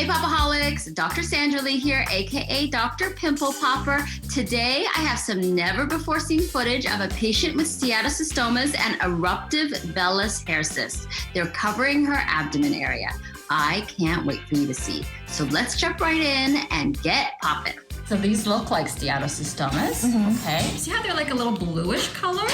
Popaholics, Dr. Sandra Lee here, aka Dr. Pimple Popper. Today I have some never before seen footage of a patient with steatocystomas and eruptive vellus hair cysts. They're covering her abdomen area. I can't wait for you to see. So let's jump right in and get popping. So these look like steatocystomas, okay? See how they're like a little bluish color?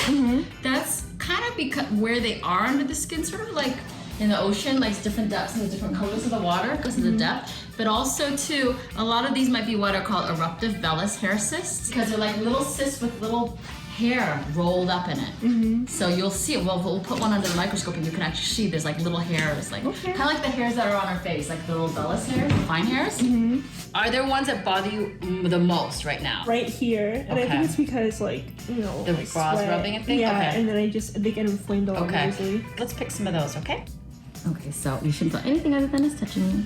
That's kind of because where they are under the skin, sort of like in the ocean, like different depths and the different colors of the water because of the depth. But also too, a lot of these might be what are called eruptive vellus hair cysts because they're like little cysts with little hair rolled up in it. So you'll see it. Well, we'll put one under the microscope and you can actually see there's like little hairs, like kind of like the hairs that are on our face, like the little vellus hairs, the fine hairs. Are there ones that bother you the most right now? Right here, and I think it's because like, you know, the like bras sweat. rubbing and things? Yeah, Okay. and then they get inflamed a lot more easily. Let's pick some of those, okay? Okay, so you shouldn't feel anything other than it's touching you.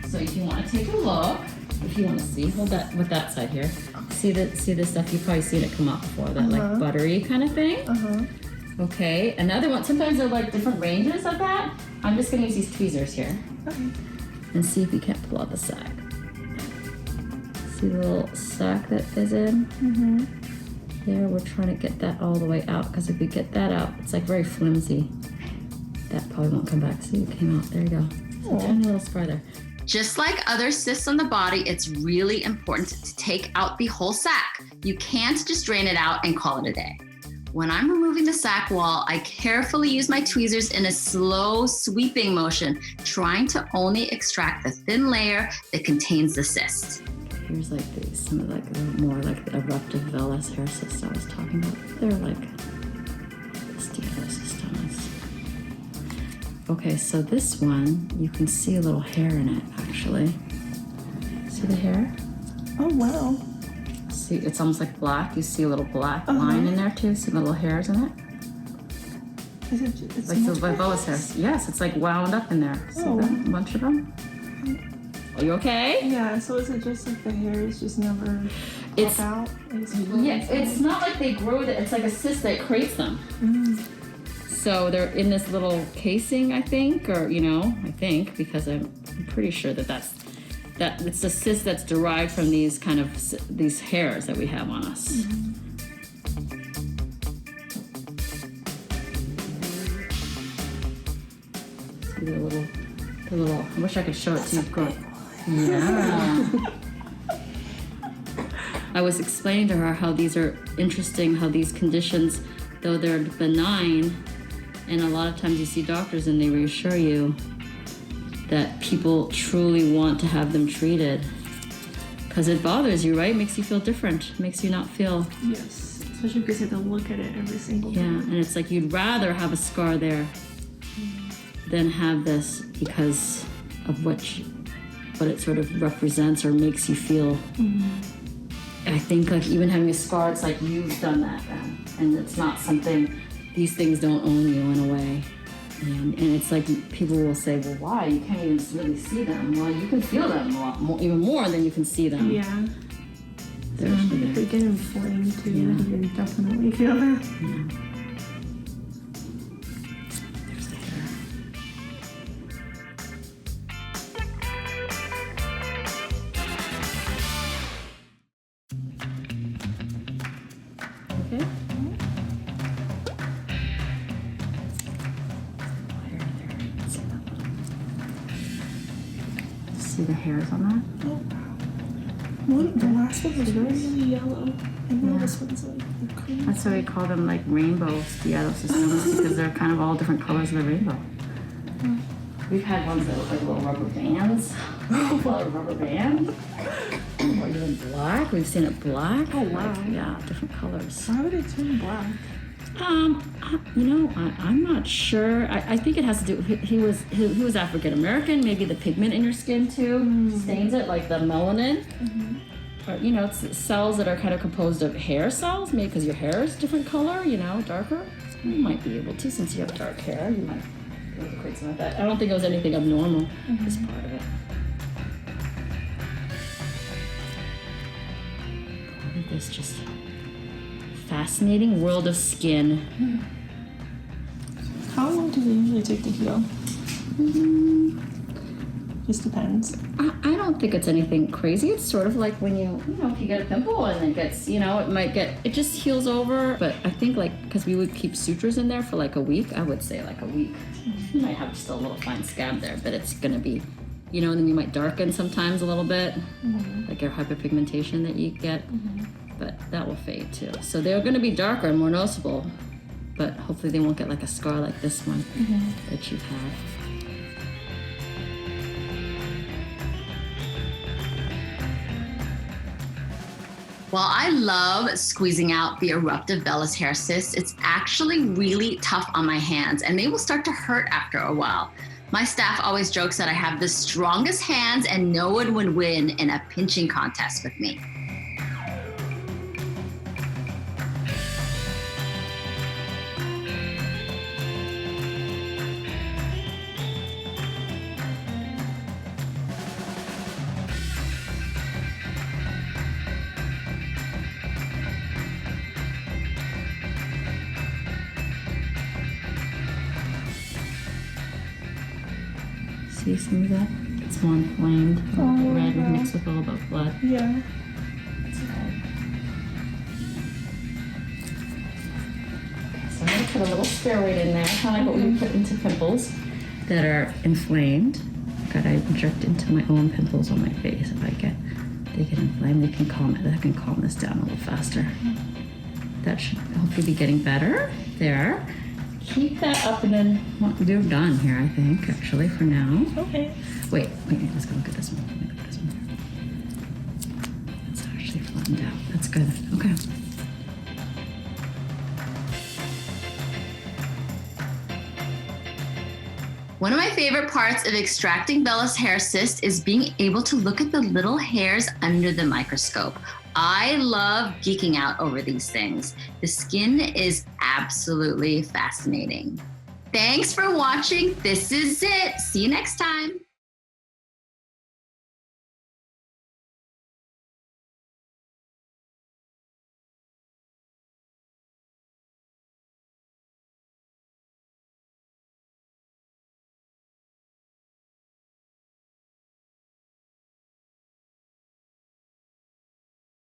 So if you want to take a look, if you want to see, hold that with that side here. See the stuff you've probably seen it come up before, that like buttery kind of thing. Okay, another one. Sometimes they're like different ranges of that. I'm just gonna use these tweezers here and see if we can't pull out the sac. See the little sac that is in? There, we're trying to get that all the way out because if we get that out, it's like very flimsy. That probably won't come back. See, it came out. There you go. So tiny little scar there. Just like other cysts on the body, it's really important to take out the whole sac. You can't just drain it out and call it a day. When I'm removing the sac wall, I carefully use my tweezers in a slow sweeping motion, trying to only extract the thin layer that contains the cyst. Here's like some of like the more like the eruptive vellus hair cysts I was talking about. They're like steatocystomas. Okay, so this one, you can see a little hair in it, actually. See the hair? Oh, wow. See, it's almost like black. You see a little black line in there, too? See the little hairs in it? Is it it's like the vellus hairs. Yes, it's like wound up in there. See that? A bunch of them? Are you okay? Yeah, so is it just like the hairs just never pop out? It's not like they grow, it's like a cyst that creates them. So they're in this little casing, I think, or, you know, I think, because I'm pretty sure that it's a cyst that's derived from these kind of, these hairs that we have on us. See the little, I wish I could show it to you. Yeah. I was explaining to her how these are interesting, how these conditions, though they're benign, and a lot of times you see doctors and they reassure you that people truly want to have them treated. Because it bothers you, right? Makes you feel different. Makes you not feel... Yes, especially because you have to look at it every single day. Yeah, and it's like you'd rather have a scar there than have this because of what it sort of represents or makes you feel. I think like even having a scar, it's like you've done that then. And it's not something... These things don't own you in a way. And it's like people will say, well, why? You can't even really see them. Well, you can feel them a lot more, even more than you can see them. Yeah. Especially if they get inflamed too, you can definitely feel that. Yeah. There's the hair. Okay. See the hairs on that? Oh, wow. The last one was really yellow. And now this one's like cream. That's why we call them like rainbow steatocystomas because they're kind of all different colors of the rainbow. We've had ones that look like little rubber bands. Rubber band. Or even black. We've seen it black. Oh, wow. Like, yeah, different colors. Why would it turn black? You know, I'm not sure. I think it has to do. He was African American. Maybe the pigment in your skin too stains it, like the melanin. you know, it's cells that are kind of composed of hair cells, maybe because your hair is different color, you know, darker. So you might be able to, since you have dark hair, you might be able to create some of that. I don't think it was anything abnormal, this part of it. Look at this just fascinating world of skin. How long do they usually take to heal? Just depends. I don't think it's anything crazy. It's sort of like when you know, if you get a pimple and it gets, you know, it just heals over. But I think like, because we would keep sutures in there for like a week, I would say like a week. You might have just a little fine scab there, but it's gonna be, you know, and then you might darken sometimes a little bit, like your hyperpigmentation that you get, but that will fade too. So they're gonna be darker and more noticeable, but hopefully they won't get like a scar like this one that you've had. Well, I love squeezing out the eruptive vellus hair cysts. It's actually really tough on my hands and they will start to hurt after a while. My staff always jokes that I have the strongest hands and no one would win in a pinching contest with me. See some of that? It's more inflamed, a little bit red mixed with a little bit of blood. Yeah. So I'm going to put a little steroid in there, kind of like what we put into pimples that are inflamed. That I inject into my own pimples on my face. If they get inflamed, that can calm this down a little faster. That should hopefully be getting better. There. Keep that up and then we're done here, I think, actually, for now. Okay. Wait, let's go look at this one. Let me look at this one. It's actually flattened out. That's good. Okay. One of my favorite parts of extracting vellus hair cysts is being able to look at the little hairs under the microscope. I love geeking out over these things. The skin is absolutely fascinating. Thanks for watching. This is it. See you next time.